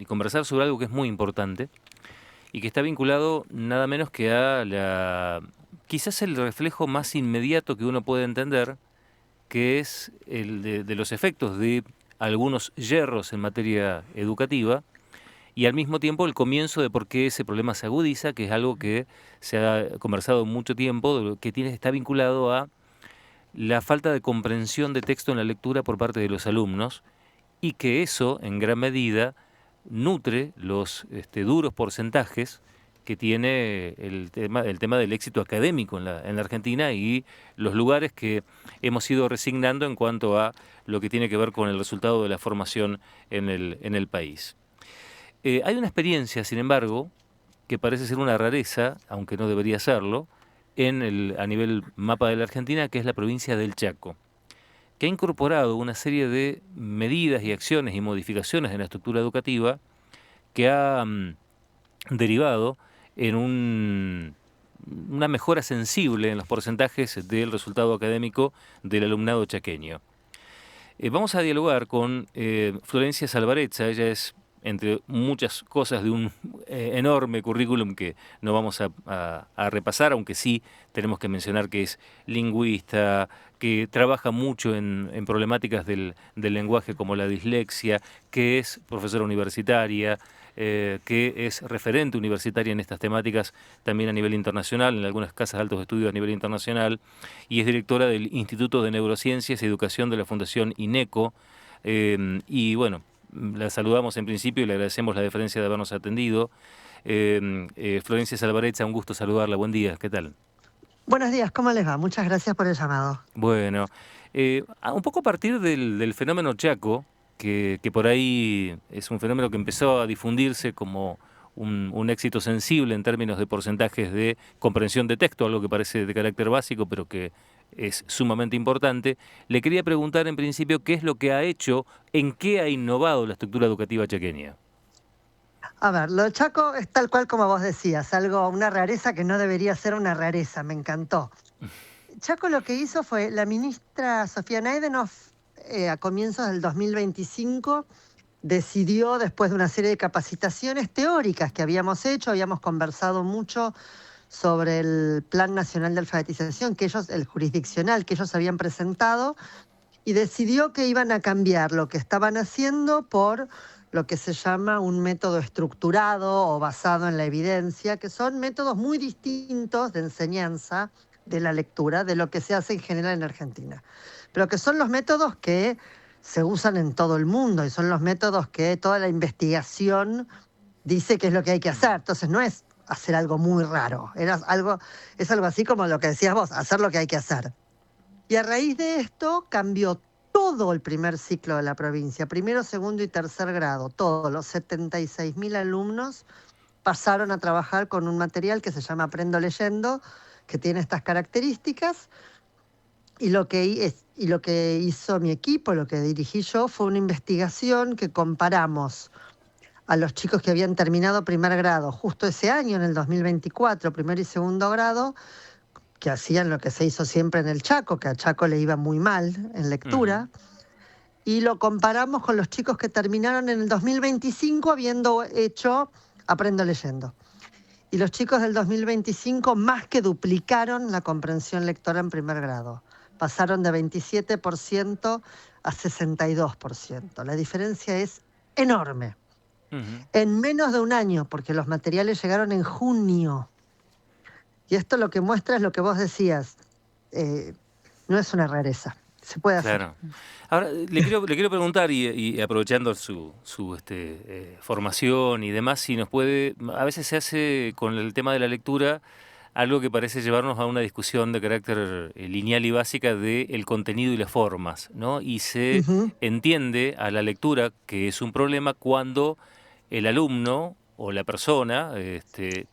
y conversar sobre algo que es muy importante y que está vinculado nada menos que a quizás el reflejo más inmediato que uno puede entender, que es el de los efectos de algunos yerros en materia educativa y al mismo tiempo el comienzo de por qué ese problema se agudiza, que es algo que se ha conversado mucho tiempo, que está vinculado a la falta de comprensión de texto en la lectura por parte de los alumnos y que eso, en gran medida, nutre los duros porcentajes que tiene el tema del éxito académico en la Argentina y los lugares que hemos ido resignando en cuanto a lo que tiene que ver con el resultado de la formación en el país. Hay una experiencia, sin embargo, que parece ser una rareza, aunque no debería serlo, a nivel mapa de la Argentina, que es la provincia del Chaco, que ha incorporado una serie de medidas y acciones y modificaciones en la estructura educativa que ha derivado en una mejora sensible en los porcentajes del resultado académico del alumnado chaqueño. Vamos a dialogar con Florencia Salvarezza. Ella es, entre muchas cosas, de un enorme currículum que no vamos a repasar, aunque sí tenemos que mencionar que es lingüista, que trabaja mucho en problemáticas del lenguaje como la dislexia, que es profesora universitaria, que es referente universitaria en estas temáticas también a nivel internacional, en algunas casas de altos estudios a nivel internacional, y es directora del Instituto de Neurociencias y Educación de la Fundación INECO. Y bueno, la saludamos en principio y le agradecemos la deferencia de habernos atendido. Florencia Salvarezza, un gusto saludarla. Buen día, ¿qué tal? Buenos días, ¿cómo les va? Muchas gracias por el llamado. Bueno, un poco a partir del fenómeno Chaco, que por ahí es un fenómeno que empezó a difundirse como un éxito sensible en términos de porcentajes de comprensión de texto, algo que parece de carácter básico, pero que es sumamente importante. Le quería preguntar en principio qué es lo que ha hecho, en qué ha innovado la estructura educativa chaqueña. A ver, lo de Chaco es tal cual como vos decías, una rareza que no debería ser una rareza, me encantó. Chaco lo que hizo fue, la ministra Sofía Naidenoff, a comienzos del 2025, decidió, después de una serie de capacitaciones teóricas que habíamos hecho, habíamos conversado mucho sobre el Plan Nacional de Alfabetización, el jurisdiccional que ellos habían presentado, y decidió que iban a cambiar lo que estaban haciendo por lo que se llama un método estructurado o basado en la evidencia, que son métodos muy distintos de enseñanza de la lectura de lo que se hace en general en Argentina, pero que son los métodos que se usan en todo el mundo y son los métodos que toda la investigación dice que es lo que hay que hacer. Entonces no es hacer algo muy raro, es algo así como lo que decías vos, hacer lo que hay que hacer. Y a raíz de esto cambió todo el primer ciclo de la provincia, primero, segundo y tercer grado. Todos los 76.000 alumnos pasaron a trabajar con un material que se llama Aprendo Leyendo, que tiene estas características. Y lo que hizo mi equipo, lo que dirigí yo, fue una investigación que comparamos a los chicos que habían terminado primer grado justo ese año, en el 2024, primero y segundo grado, que hacían lo que se hizo siempre en el Chaco, que a Chaco le iba muy mal en lectura, y lo comparamos con los chicos que terminaron en el 2025 habiendo hecho Aprendo Leyendo. Y los chicos del 2025 más que duplicaron la comprensión lectora en primer grado. Pasaron de 27% a 62%. La diferencia es enorme. En menos de un año, porque los materiales llegaron en junio. Y esto lo que muestra es lo que vos decías, no es una rareza, se puede hacer. Claro. Ahora, le quiero preguntar, y aprovechando su formación y demás, si nos puede, a veces se hace con el tema de la lectura algo que parece llevarnos a una discusión de carácter lineal y básica del contenido y las formas, ¿no? Y se entiende a la lectura que es un problema cuando el alumno o la persona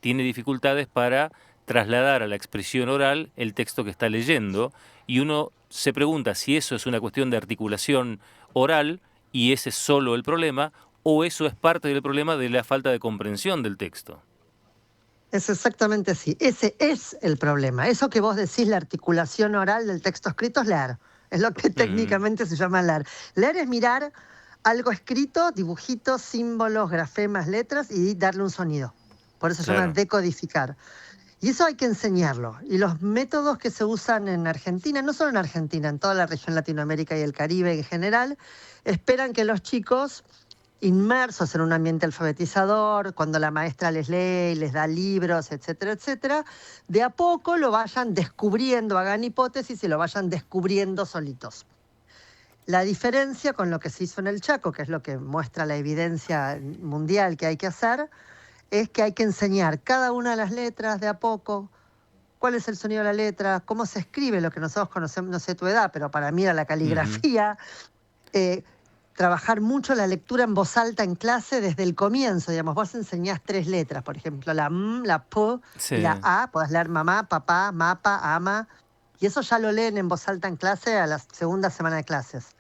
tiene dificultades para trasladar a la expresión oral el texto que está leyendo, y uno se pregunta si eso es una cuestión de articulación oral y ese es solo el problema, o eso es parte del problema de la falta de comprensión del texto. Es exactamente así. Ese es el problema. Eso que vos decís, la articulación oral del texto escrito, es leer. Es lo que técnicamente se llama leer. Leer es mirar algo escrito, dibujitos, símbolos, grafemas, letras y darle un sonido. Por eso se llama Claro. decodificar. Y eso hay que enseñarlo. Y los métodos que se usan en Argentina, no solo en Argentina, en toda la región Latinoamérica y el Caribe en general, esperan que los chicos, inmersos en un ambiente alfabetizador, cuando la maestra les lee, les da libros, etcétera, etcétera, de a poco lo vayan descubriendo, hagan hipótesis y lo vayan descubriendo solitos. La diferencia con lo que se hizo en el Chaco, que es lo que muestra la evidencia mundial que hay que hacer, es que hay que enseñar cada una de las letras de a poco, cuál es el sonido de la letra, cómo se escribe, lo que nosotros conocemos, no sé tu edad, pero para mí era la Ujú. caligrafía, eh, trabajar mucho la lectura en voz alta en clase desde el comienzo, digamos, vos enseñás 3 letras, por ejemplo, la M, la P Sí, y la A, podés leer mamá, papá, mapa, ama, y eso ya lo leen en voz alta en clase a la segunda semana de clases.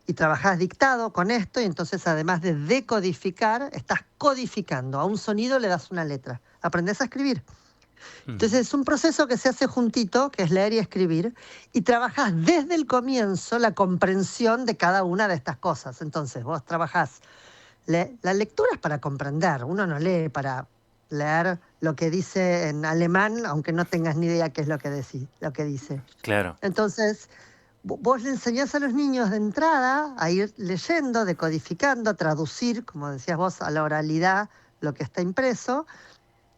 Y trabajás dictado con esto y entonces además de decodificar, estás codificando. A un sonido le das una letra. Aprendés a escribir. ujú, Entonces es un proceso que se hace juntito, que es leer y escribir, y trabajás desde el comienzo la comprensión de cada una de estas cosas. Entonces vos trabajás, la lectura es para comprender, uno no lee para leer lo que dice en alemán, aunque no tengas ni idea qué es lo que dice. claro. Entonces, vos le enseñás a los niños de entrada a ir leyendo, decodificando, a traducir, como decías vos, a la oralidad lo que está impreso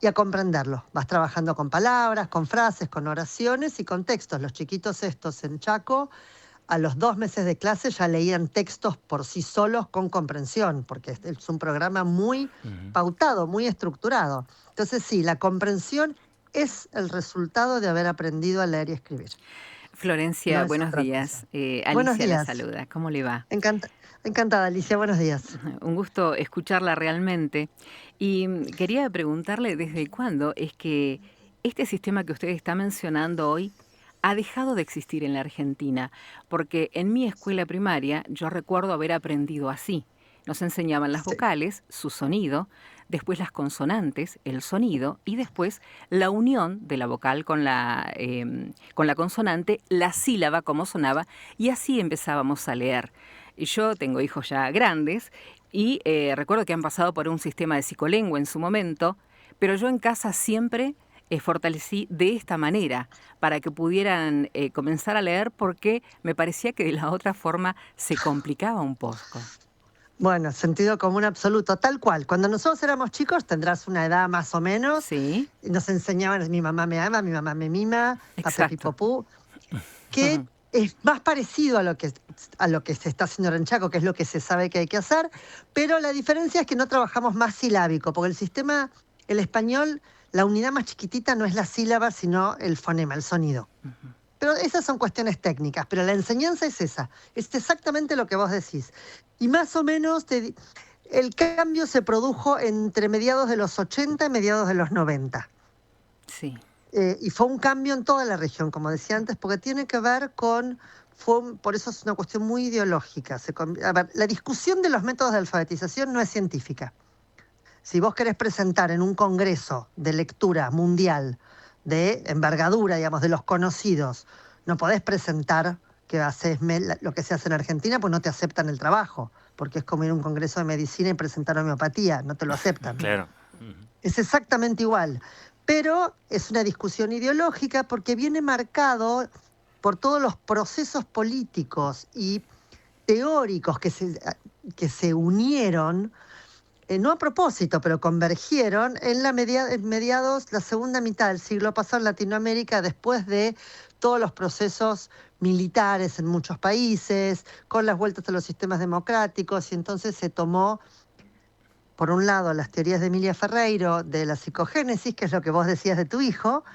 y a comprenderlo. Vas trabajando con palabras, con frases, con oraciones y con textos. Los chiquitos estos en Chaco, a los 2 meses de clase ya leían textos por sí solos con comprensión, porque es un programa muy Ujú. pautado, muy estructurado. Entonces sí, la comprensión es el resultado de haber aprendido a leer y escribir. No Florencia, es buenos otra cosa. días. Buenos Alicia la días. saluda. ¿Cómo le va? Encanta- Encantada, Alicia. Buenos días. Un gusto escucharla realmente. Y quería preguntarle desde cuándo es que este sistema que usted está mencionando hoy ha dejado de existir en la Argentina, porque en mi escuela primaria yo recuerdo haber aprendido así. Nos enseñaban las Sí. vocales, su sonido, después las consonantes, el sonido, y después la unión de la vocal con la consonante, la sílaba, cómo sonaba, y así empezábamos a leer. Yo tengo hijos ya grandes y recuerdo que han pasado por un sistema de psicolengua en su momento, pero yo en casa siempre fortalecí de esta manera para que pudieran comenzar a leer porque me parecía que de la otra forma se complicaba un poco. Bueno, sentido común absoluto, tal cual. Cuando nosotros éramos chicos, tendrás una edad más o menos, Sí, y nos enseñaban, mi mamá me ama, mi mamá me mima, pape exacto. pipopú, que es más parecido a lo que se está haciendo ahora en Chaco, que es lo que se sabe que hay que hacer, pero la diferencia es que no trabajamos más silábico, porque el sistema, el español, la unidad más chiquitita no es la sílaba, sino el fonema, el sonido. Pero esas son cuestiones técnicas, pero la enseñanza es esa, es exactamente lo que vos decís. Y más o menos el cambio se produjo entre mediados de los 80 y mediados de los 90. Sí. Y fue un cambio en toda la región, como decía antes, porque tiene que ver con, por eso es una cuestión muy ideológica. A ver, la discusión de los métodos de alfabetización no es científica. Si vos querés presentar en un congreso de lectura mundial de envergadura, digamos, de los conocidos, no podés presentar que haces lo que se hace en Argentina, pues no te aceptan el trabajo, porque es como ir a un congreso de medicina y presentar homeopatía, no te lo aceptan. Claro. Ujú. Es exactamente igual, pero es una discusión ideológica porque viene marcado por todos los procesos políticos y teóricos que se unieron, no a propósito, pero convergieron en mediados, la segunda mitad del siglo pasado en Latinoamérica, después de todos los procesos militares en muchos países, con las vueltas a los sistemas democráticos, y entonces se tomó, por un lado, las teorías de Emilia Ferreiro de la psicogénesis, que es lo que vos decías de tu hijo,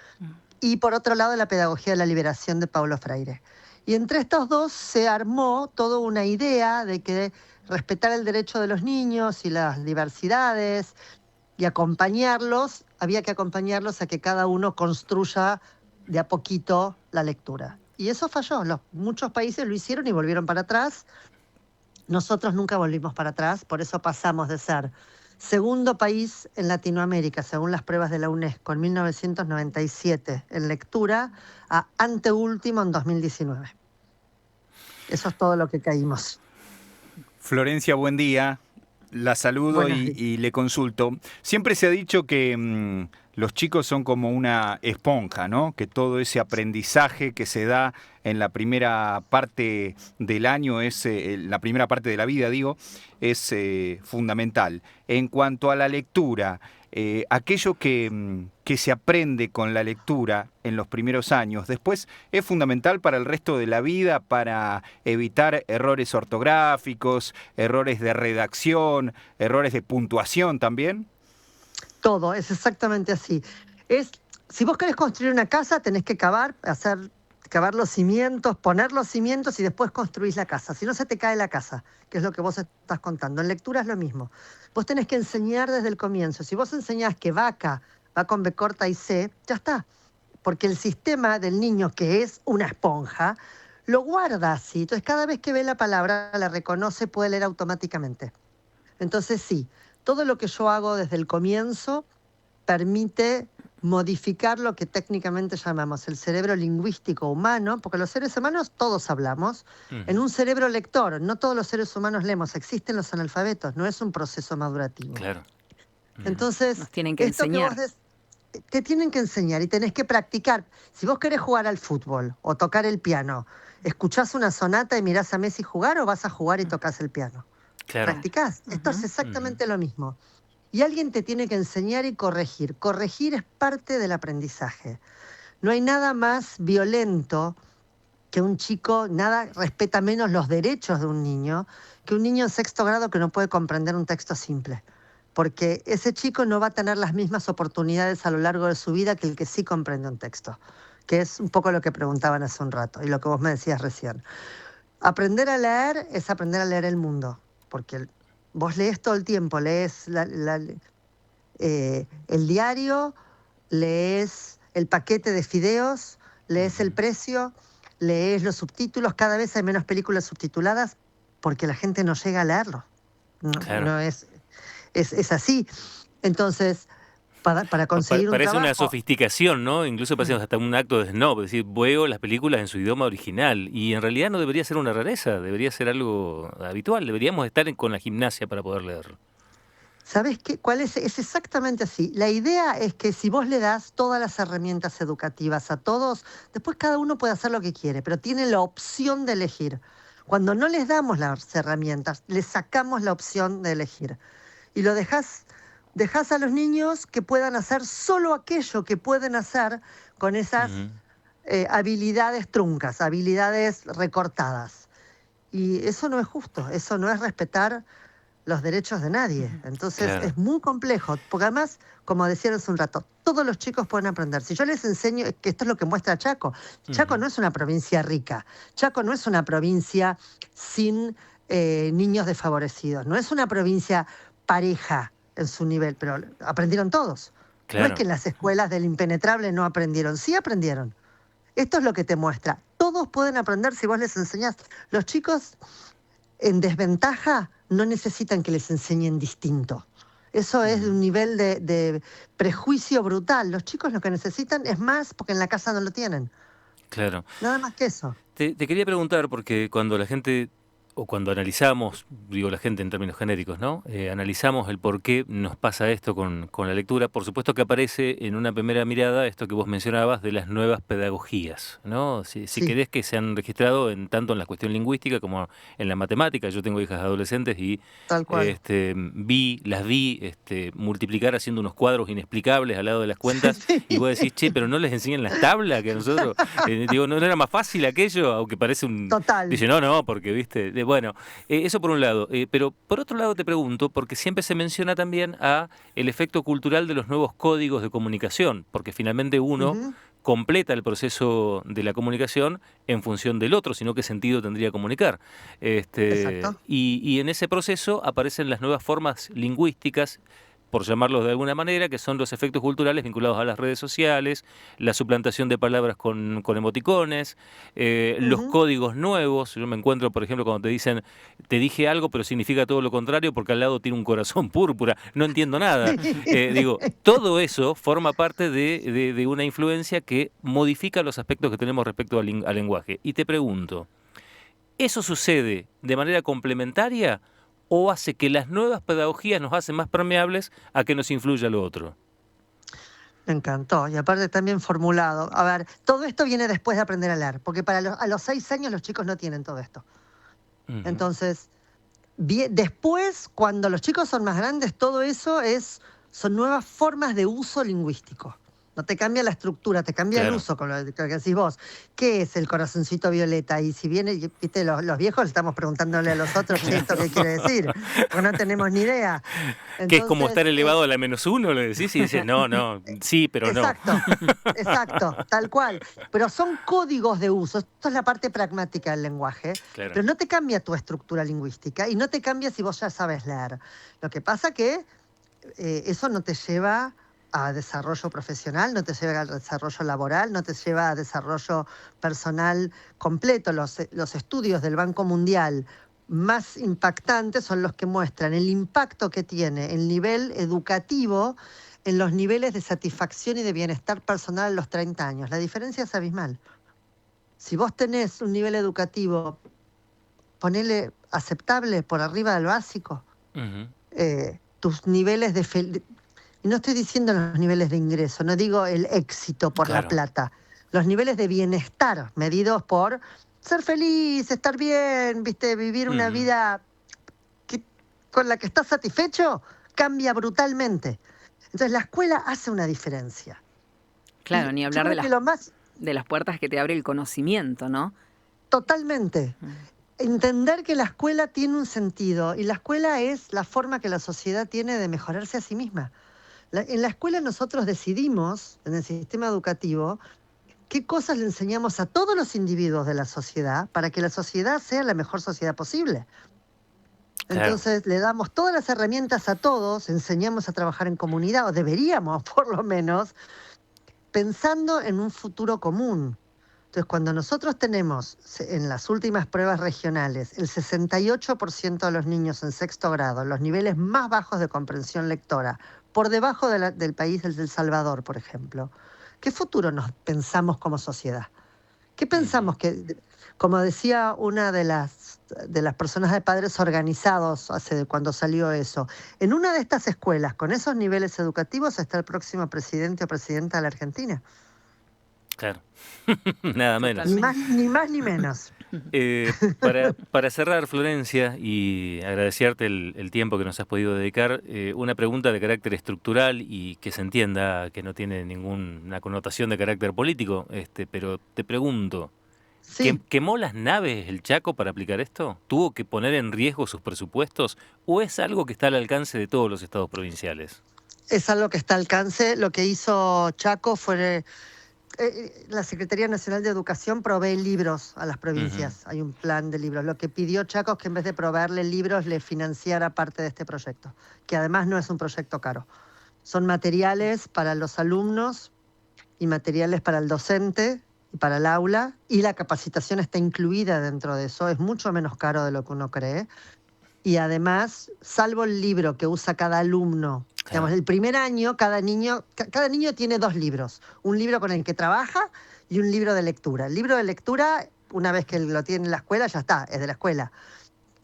y por otro lado, la pedagogía de la liberación de Paulo Freire. Y entre estos dos se armó toda una idea de que respetar el derecho de los niños y las diversidades y acompañarlos, había que acompañarlos a que cada uno construya de a poquito la lectura. Y eso falló. Muchos países lo hicieron y volvieron para atrás. Nosotros nunca volvimos para atrás, por eso pasamos de ser segundo país en Latinoamérica, según las pruebas de la UNESCO, en 1997 en lectura, a anteúltimo en 2019. Eso es todo lo que caímos. Florencia, buen día. La saludo y le consulto. Siempre se ha dicho que los chicos son como una esponja, ¿no? Que todo ese aprendizaje que se da en la primera parte del año, la primera parte de la vida, digo, es fundamental. En cuanto a la lectura, aquello que se aprende con la lectura en los primeros años, después es fundamental para el resto de la vida, para evitar errores ortográficos, errores de redacción, errores de puntuación también. Todo, es exactamente así. Si vos querés construir una casa, tenés que cavar los cimientos, poner los cimientos y después construís la casa. Si no, se te cae la casa, que es lo que vos estás contando. En lectura es lo mismo. Vos tenés que enseñar desde el comienzo. Si vos enseñás que vaca va con B corta y C, ya está. Porque el sistema del niño, que es una esponja, lo guarda así. Entonces, cada vez que ve la palabra, la reconoce, puede leer automáticamente. Entonces, sí, todo lo que yo hago desde el comienzo permite modificar lo que técnicamente llamamos el cerebro lingüístico humano, porque los seres humanos todos hablamos, en un cerebro lector. No todos los seres humanos leemos, existen los analfabetos, no es un proceso madurativo. Claro. Entonces, nos tienen que enseñar. Te tienen que enseñar y tenés que practicar. Si vos querés jugar al fútbol o tocar el piano, ¿escuchás una sonata y mirás a Messi jugar o vas a jugar y tocas el piano? Claro. Practicás. Esto es exactamente lo mismo. Y alguien te tiene que enseñar y corregir. Corregir es parte del aprendizaje. No hay nada más violento que un chico, nada respeta menos los derechos de un niño, que un niño en 6º grado que no puede comprender un texto simple. Porque ese chico no va a tener las mismas oportunidades a lo largo de su vida que el que sí comprende un texto, que es un poco lo que preguntaban hace un rato y lo que vos me decías recién. Aprender a leer es aprender a leer el mundo, porque vos lees todo el tiempo, lees el diario, lees el paquete de fideos, lees el precio, lees los subtítulos, cada vez hay menos películas subtituladas porque la gente no llega a leerlo. No es así. Entonces, para conseguir un trabajo... Parece una sofisticación, ¿no? Incluso parece hasta un acto de snob, es decir, veo las películas en su idioma original y en realidad no debería ser una rareza, debería ser algo habitual, deberíamos estar con la gimnasia para poder leerlo. ¿Sabés qué? ¿Cuál es? Es exactamente así. La idea es que si vos le das todas las herramientas educativas a todos, después cada uno puede hacer lo que quiere, pero tiene la opción de elegir. Cuando no les damos las herramientas, les sacamos la opción de elegir. Y lo dejás a los niños que puedan hacer solo aquello que pueden hacer con esas habilidades truncas, habilidades recortadas. Y eso no es justo, eso no es respetar los derechos de nadie. Entonces es muy complejo, porque además, como decían hace un rato, todos los chicos pueden aprender. Si yo les enseño, que esto es lo que muestra Chaco, Chaco no es una provincia rica, Chaco no es una provincia sin niños desfavorecidos, no es una provincia pareja en su nivel, pero aprendieron todos. Claro. No es que en las escuelas del impenetrable no aprendieron, sí aprendieron. Esto es lo que te muestra. Todos pueden aprender si vos les enseñás. Los chicos en desventaja no necesitan que les enseñen distinto. Eso es de un nivel de prejuicio brutal. Los chicos lo que necesitan es más porque en la casa no lo tienen. Claro. Nada más que eso. Te quería preguntar, porque cuando la gente, o cuando analizamos, digo la gente en términos genéricos, ¿no? Analizamos el por qué nos pasa esto con la lectura, por supuesto que aparece en una primera mirada esto que vos mencionabas de las nuevas pedagogías, ¿no? Si querés, que se han registrado tanto en la cuestión lingüística como en la matemática. Yo tengo hijas adolescentes y tal cual. las vi multiplicar haciendo unos cuadros inexplicables al lado de las cuentas, y vos decís, che, pero no les enseñan las tablas que a nosotros, digo, ¿no era más fácil aquello? Aunque parece un... Total. Dice, no, porque, viste... Bueno, eso por un lado, pero por otro lado te pregunto, porque siempre se menciona también a el efecto cultural de los nuevos códigos de comunicación, porque finalmente uno completa el proceso de la comunicación en función del otro, sino qué sentido tendría comunicar. Exacto. Y en ese proceso aparecen las nuevas formas lingüísticas, por llamarlos de alguna manera, que son los efectos culturales vinculados a las redes sociales, la suplantación de palabras con emoticones, los códigos nuevos. Yo me encuentro, por ejemplo, cuando te dicen, te dije algo, pero significa todo lo contrario porque al lado tiene un corazón púrpura, no entiendo nada. Digo, todo eso forma parte de una influencia que modifica los aspectos que tenemos respecto al lenguaje. Y te pregunto, ¿eso sucede de manera complementaria o hace que las nuevas pedagogías nos hacen más permeables a que nos influya lo otro? Me encantó, y aparte también formulado. A ver, todo esto viene después de aprender a leer, porque a los 6 años los chicos no tienen todo esto. Ujú. Entonces, después, cuando los chicos son más grandes, todo eso son nuevas formas de uso lingüístico. No te cambia la estructura, te cambia el Claro. uso, con lo que decís vos. ¿Qué es el corazoncito violeta? Y si viene, viste, los viejos estamos preguntándole a los otros, ¿qué esto qué quiere decir? Porque no tenemos ni idea. Que es como estar Entonces, elevado a la -1, le decís y dices, no, sí, pero no. exacto, tal cual. Pero son códigos de uso. Esto es la parte pragmática del lenguaje. Claro. Pero no te cambia tu estructura lingüística y no te cambia si vos ya sabes leer. Lo que pasa que eso no te lleva a desarrollo profesional, no te lleva al desarrollo laboral, no te lleva a desarrollo personal completo. Los estudios del Banco Mundial más impactantes son los que muestran el impacto que tiene el nivel educativo en los niveles de satisfacción y de bienestar personal a los 30 años. La diferencia es abismal. Si vos tenés un nivel educativo, ponele aceptable por arriba del básico, Ujú. tus niveles de y no estoy diciendo los niveles de ingreso, no digo el éxito por la Claro. plata, los niveles de bienestar medidos por ser feliz, estar bien, viste, vivir una Ujú. vida con la que estás satisfecho, cambia brutalmente. Entonces la escuela hace una diferencia. Claro, Y ni yo hablar creo que lo más de las puertas que te abre el conocimiento, ¿no? totalmente. Entender que la escuela tiene un sentido y la escuela es la forma que la sociedad tiene de mejorarse a sí misma. En la escuela nosotros decidimos, en el sistema educativo, qué cosas le enseñamos a todos los individuos de la sociedad para que la sociedad sea la mejor sociedad posible. Claro. Entonces le damos todas las herramientas a todos, enseñamos a trabajar en comunidad, o deberíamos por lo menos, pensando en un futuro común. Entonces, cuando nosotros tenemos en las últimas pruebas regionales el 68% de los niños en 6º grado, los niveles más bajos de comprensión lectora, por debajo del país del El Salvador, por ejemplo, ¿qué futuro nos pensamos como sociedad? ¿Qué pensamos que, como decía una de las personas de padres organizados cuando salió eso, en una de estas escuelas con esos niveles educativos está el próximo presidente o presidenta de la Argentina? Claro. Nada menos. Ni más ni menos. Para cerrar, Florencia, y agradecerte el tiempo que nos has podido dedicar, una pregunta de carácter estructural y que se entienda que no tiene ninguna connotación de carácter político, pero te pregunto, Sí. ¿quemó las naves el Chaco para aplicar esto? ¿Tuvo que poner en riesgo sus presupuestos? ¿O es algo que está al alcance de todos los estados provinciales? Es algo que está al alcance. Lo que hizo Chaco fue... la Secretaría Nacional de Educación provee libros a las provincias. Hay un plan de libros. Lo que pidió Chaco es que en vez de proveerle libros, le financiara parte de este proyecto, que además no es un proyecto caro. Son materiales para los alumnos y materiales para el docente y para el aula, y la capacitación está incluida dentro de eso. Es mucho menos caro de lo que uno cree. Y además, salvo el libro que usa cada alumno, digamos, el primer año, cada niño tiene 2 libros. Un libro con el que trabaja y un libro de lectura. El libro de lectura, una vez que lo tiene en la escuela, ya está, es de la escuela.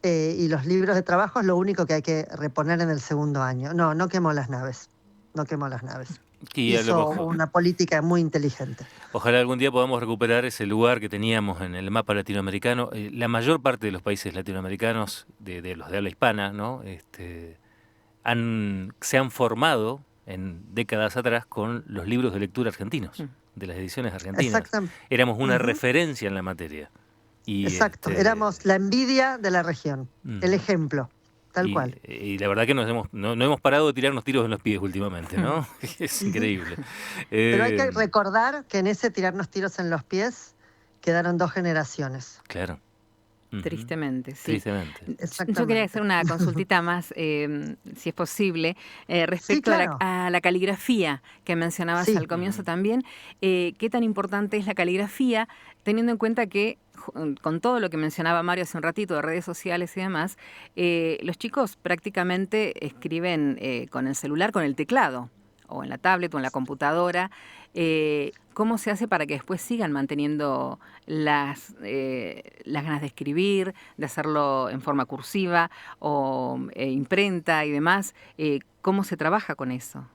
Y los libros de trabajo es lo único que hay que reponer en el 2.º año. No quemó las naves. No quemó las naves. Y Hizo una política muy inteligente. Ojalá algún día podamos recuperar ese lugar que teníamos en el mapa latinoamericano. La mayor parte de los países latinoamericanos, de los de habla hispana, ¿no? Se han formado en décadas atrás con los libros de lectura argentinos, de las ediciones argentinas. Exactamente. Éramos una referencia en la materia. Y, Exacto, éramos la envidia de la región, el ejemplo. Tal y, cual. Y la verdad que no hemos parado de tirarnos tiros en los pies últimamente, ¿no? Es increíble. Pero hay que recordar que en ese tirarnos tiros en los pies quedaron 2 generaciones. Claro. Tristemente, sí. Tristemente. Yo quería hacer una consultita más, si es posible, respecto Sí, claro. a la caligrafía que mencionabas Sí. al comienzo también. ¿Qué tan importante es la caligrafía, teniendo en cuenta que, con todo lo que mencionaba Mario hace un ratito de redes sociales y demás, los chicos prácticamente escriben con el celular, con el teclado? o en la tablet o en la computadora, ¿cómo se hace para que después sigan manteniendo las ganas de escribir, de hacerlo en forma cursiva o imprenta y demás? ¿Cómo se trabaja con eso?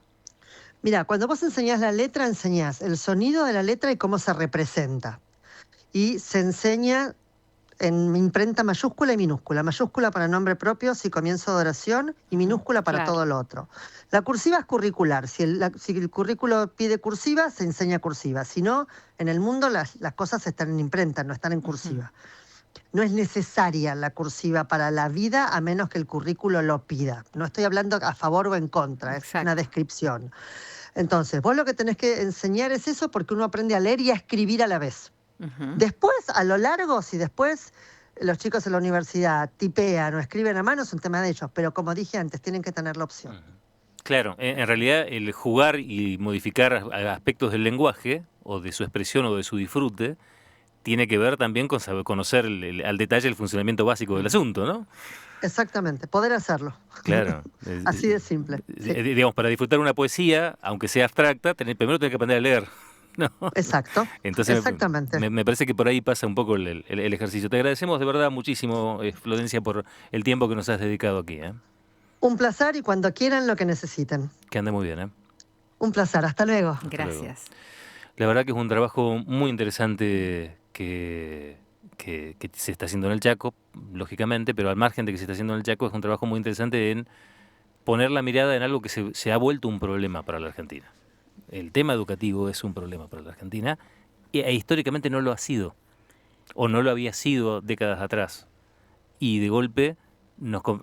Mira, cuando vos enseñás la letra, enseñás el sonido de la letra y cómo se representa. Y se enseña en imprenta mayúscula y minúscula. Mayúscula para nombre propio si comienzo de oración y minúscula para Claro. todo lo otro. La cursiva es curricular. Si el currículo pide cursiva, se enseña cursiva. Si no, en el mundo las cosas están en imprenta, no están en cursiva. No es necesaria la cursiva para la vida a menos que el currículo lo pida. No estoy hablando a favor o en contra, es Exacto. una descripción. Entonces, vos lo que tenés que enseñar es eso porque uno aprende a leer y a escribir a la vez. Después, a lo largo, si después los chicos en la universidad tipean o escriben a mano, es un tema de ellos. Pero como dije antes, tienen que tener la opción. Claro, en realidad el jugar y modificar aspectos del lenguaje o de su expresión o de su disfrute tiene que ver también con saber conocer al detalle el funcionamiento básico del asunto, ¿no? Exactamente, poder hacerlo. Claro. Así de simple. Sí. Digamos, para disfrutar una poesía, aunque sea abstracta, primero tenés que aprender a leer, ¿no? Exacto. Entonces, Exactamente. me parece que por ahí pasa un poco el ejercicio. Te agradecemos de verdad muchísimo, Florencia, por el tiempo que nos has dedicado aquí, ¿eh? Un placer y cuando quieran lo que necesiten. Que ande muy bien, ¿eh? Un placer, hasta luego. Gracias. La verdad que es un trabajo muy interesante que se está haciendo en el Chaco, lógicamente, pero al margen de que se está haciendo en el Chaco, es un trabajo muy interesante en poner la mirada en algo que se ha vuelto un problema para la Argentina. El tema educativo es un problema para la Argentina e históricamente no lo ha sido, o no lo había sido décadas atrás, y de golpe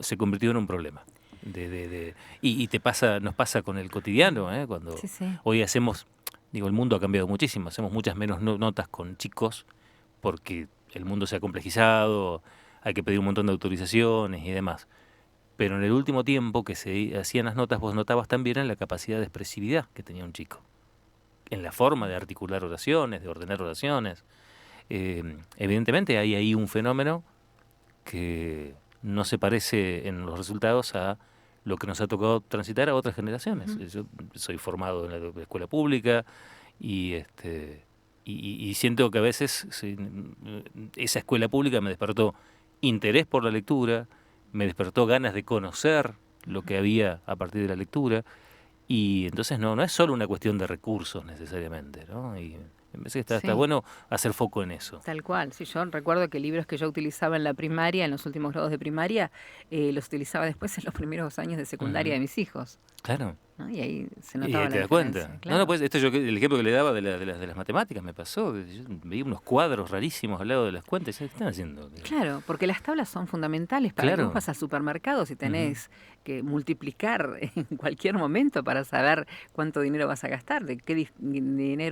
se convirtió en un problema. Y nos pasa con el cotidiano, ¿eh? Cuando Sí, sí. hoy el mundo ha cambiado muchísimo, hacemos muchas menos notas con chicos porque el mundo se ha complejizado, hay que pedir un montón de autorizaciones y demás. Pero en el último tiempo que se hacían las notas, vos notabas también en la capacidad de expresividad que tenía un chico, en la forma de articular oraciones, de ordenar oraciones. Evidentemente hay ahí un fenómeno que no se parece en los resultados a lo que nos ha tocado transitar a otras generaciones. Yo soy formado en la escuela pública y siento que a veces esa escuela pública me despertó interés por la lectura, me despertó ganas de conocer lo que había a partir de la lectura, y entonces no es solo una cuestión de recursos necesariamente, ¿no? Y me parece que está bueno hacer foco en eso. Tal cual. Sí, yo recuerdo que libros que yo utilizaba en la primaria, en los últimos grados de primaria, los utilizaba después en los primeros años de secundaria de mis hijos. Claro. ¿No? Y ahí se Y notaba ahí la te das diferencia. cuenta. Claro. Pues el ejemplo que le daba de las matemáticas me pasó. Yo veía unos cuadros rarísimos al lado de las cuentas. ¿Qué están haciendo? Claro, porque las tablas son fundamentales para que Claro. vos vas al supermercado si tenés que multiplicar en cualquier momento para saber cuánto dinero vas a gastar, de qué dinero